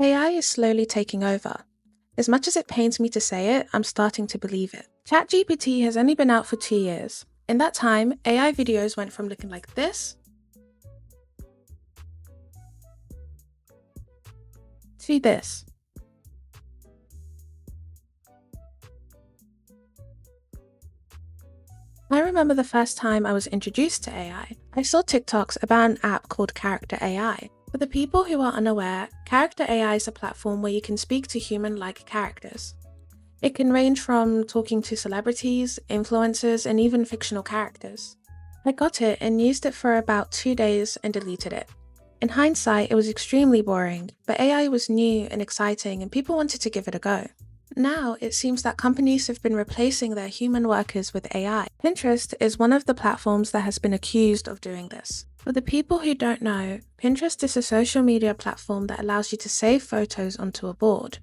AI is slowly taking over. As much as it pains me to say it, I'm starting to believe it. ChatGPT has only been out for 2 years. In that time, AI videos went from looking like this to this. I remember the first time I was introduced to AI. I saw TikToks about an app called Character AI. For the people who are unaware, Character AI is a platform where you can speak to human-like characters. It can range from talking to celebrities, influencers, and even fictional characters. I got it and used it for about 2 days and deleted it. In hindsight, it was extremely boring, but AI was new and exciting and people wanted to give it a go. Now, it seems that companies have been replacing their human workers with AI. Pinterest is one of the platforms that has been accused of doing this. For the people who don't know, Pinterest is a social media platform that allows you to save photos onto a board.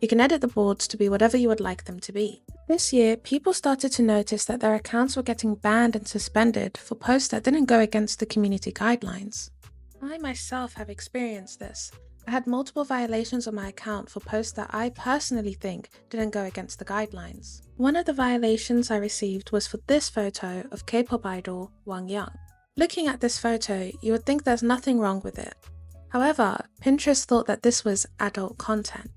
You can edit the boards to be whatever you would like them to be. This year, people started to notice that their accounts were getting banned and suspended for posts that didn't go against the community guidelines. I myself have experienced this. I had multiple violations on my account for posts that I personally think didn't go against the guidelines. One of the violations I received was for this photo of K-pop idol Wang Yang. Looking at this photo, you would think there's nothing wrong with it. However, Pinterest thought that this was adult content.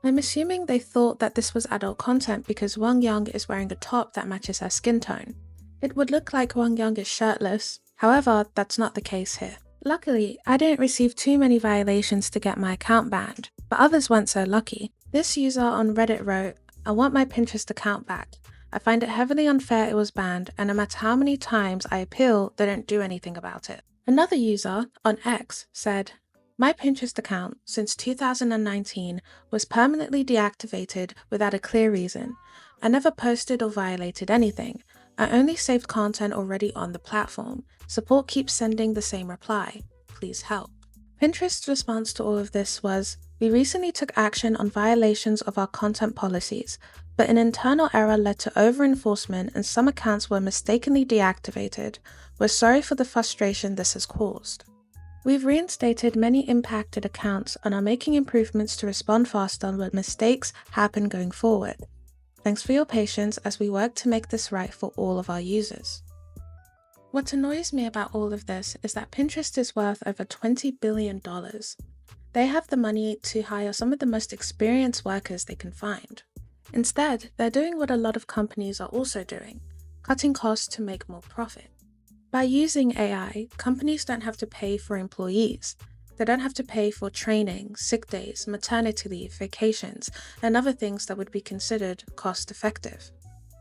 I'm assuming they thought that this was adult content because Wang Yang is wearing a top that matches her skin tone. It would look like Wang Yang is shirtless, however, that's not the case here. Luckily, I didn't receive too many violations to get my account banned, but others weren't so lucky. This user on Reddit wrote, "I want my Pinterest account back. I find it heavily unfair it was banned, and no matter how many times I appeal, they don't do anything about it." Another user on X said, "My Pinterest account, since 2019, was permanently deactivated without a clear reason. I never posted or violated anything. I only saved content already on the platform. Support keeps sending the same reply. Please help." Pinterest's response to all of this was, "We recently took action on violations of our content policies, but an internal error led to over-enforcement and some accounts were mistakenly deactivated. We're sorry for the frustration this has caused. We've reinstated many impacted accounts and are making improvements to respond faster when mistakes happen going forward. Thanks for your patience as we work to make this right for all of our users." What annoys me about all of this is that Pinterest is worth over $20 billion. They have the money to hire some of the most experienced workers they can find. Instead, they're doing what a lot of companies are also doing, cutting costs to make more profit. By using AI, companies don't have to pay for employees. They don't have to pay for training, sick days, maternity leave, vacations, and other things that would be considered cost-effective.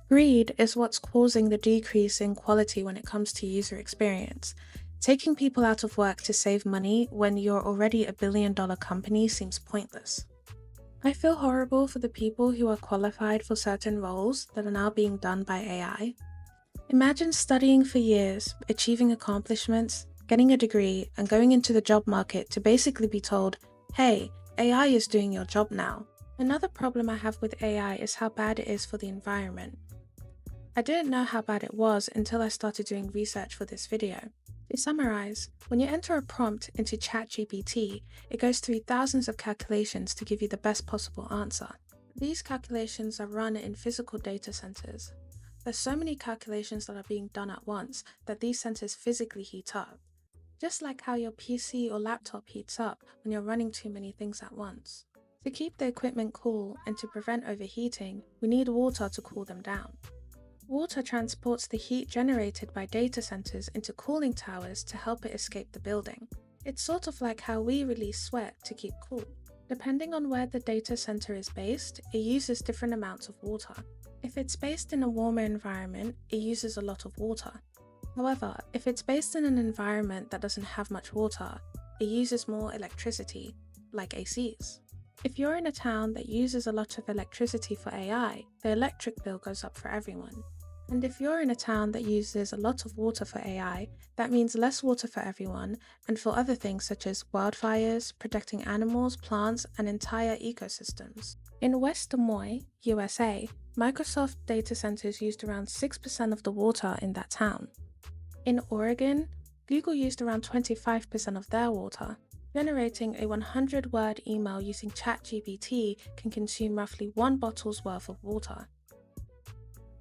Greed is what's causing the decrease in quality when it comes to user experience. Taking people out of work to save money when you're already a billion-dollar company seems pointless. I feel horrible for the people who are qualified for certain roles that are now being done by AI. Imagine studying for years, achieving accomplishments, getting a degree, and going into the job market to basically be told, "Hey, AI is doing your job now." Another problem I have with AI is how bad it is for the environment. I didn't know how bad it was until I started doing research for this video. To summarize, when you enter a prompt into ChatGPT, it goes through thousands of calculations to give you the best possible answer. These calculations are run in physical data centers. There's so many calculations that are being done at once that these centers physically heat up. Just like how your PC or laptop heats up when you're running too many things at once. To keep the equipment cool and to prevent overheating, we need water to cool them down. Water transports the heat generated by data centers into cooling towers to help it escape the building. It's sort of like how we release sweat to keep cool. Depending on where the data center is based, it uses different amounts of water. If it's based in a warmer environment, it uses a lot of water. However, if it's based in an environment that doesn't have much water, it uses more electricity, like ACs. If you're in a town that uses a lot of electricity for AI, the electric bill goes up for everyone. And if you're in a town that uses a lot of water for AI, that means less water for everyone and for other things such as wildfires, protecting animals, plants, and entire ecosystems. In West Des Moines, USA, Microsoft data centers used around 6% of the water in that town. In Oregon, Google used around 25% of their water. Generating a 100-word email using ChatGPT can consume roughly 1 bottle's worth of water.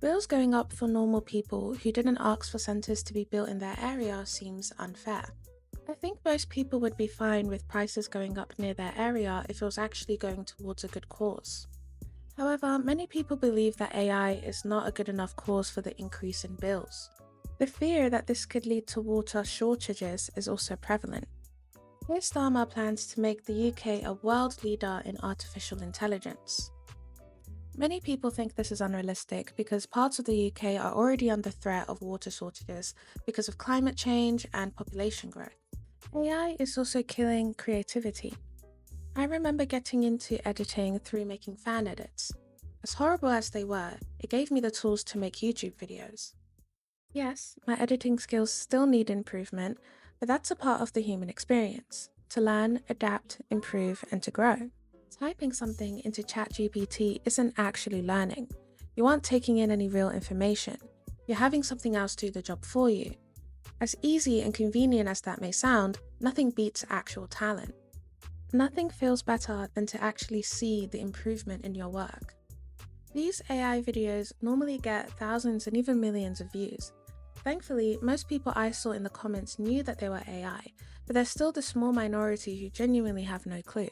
Bills going up for normal people who didn't ask for centres to be built in their area seems unfair. I think most people would be fine with prices going up near their area if it was actually going towards a good cause. However, many people believe that AI is not a good enough cause for the increase in bills. The fear that this could lead to water shortages is also prevalent. Keir Starmer plans to make the UK a world leader in artificial intelligence. Many people think this is unrealistic because parts of the UK are already under threat of water shortages because of climate change and population growth. AI is also killing creativity. I remember getting into editing through making fan edits. As horrible as they were, it gave me the tools to make YouTube videos. Yes, my editing skills still need improvement, but that's a part of the human experience, to learn, adapt, improve, and to grow. Typing something into ChatGPT isn't actually learning. You aren't taking in any real information. You're having something else do the job for you. As easy and convenient as that may sound, nothing beats actual talent. Nothing feels better than to actually see the improvement in your work. These AI videos normally get thousands and even millions of views. Thankfully, most people I saw in the comments knew that they were AI, but there's still the small minority who genuinely have no clue.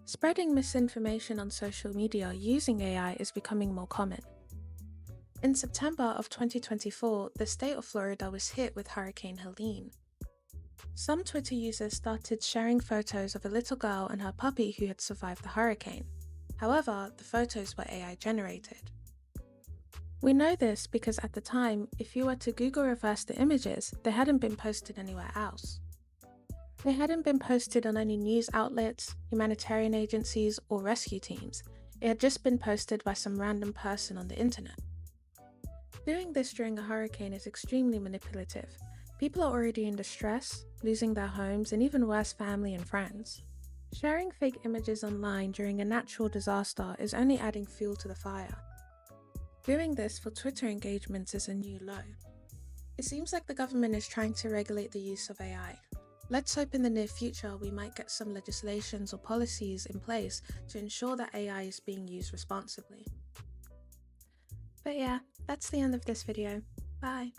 Spreading misinformation on social media using AI is becoming more common. In September of 2024, the state of Florida was hit with Hurricane Helene. Some Twitter users started sharing photos of a little girl and her puppy who had survived the hurricane. However, the photos were AI generated. We know this because at the time, if you were to Google reverse the images, they hadn't been posted anywhere else. They hadn't been posted on any news outlets, humanitarian agencies, or rescue teams. It had just been posted by some random person on the internet. Doing this during a hurricane is extremely manipulative. People are already in distress, losing their homes, and even worse, family and friends. Sharing fake images online during a natural disaster is only adding fuel to the fire. Doing this for Twitter engagements is a new low. It seems like the government is trying to regulate the use of AI. Let's hope in the near future we might get some legislations or policies in place to ensure that AI is being used responsibly. But yeah, that's the end of this video. Bye!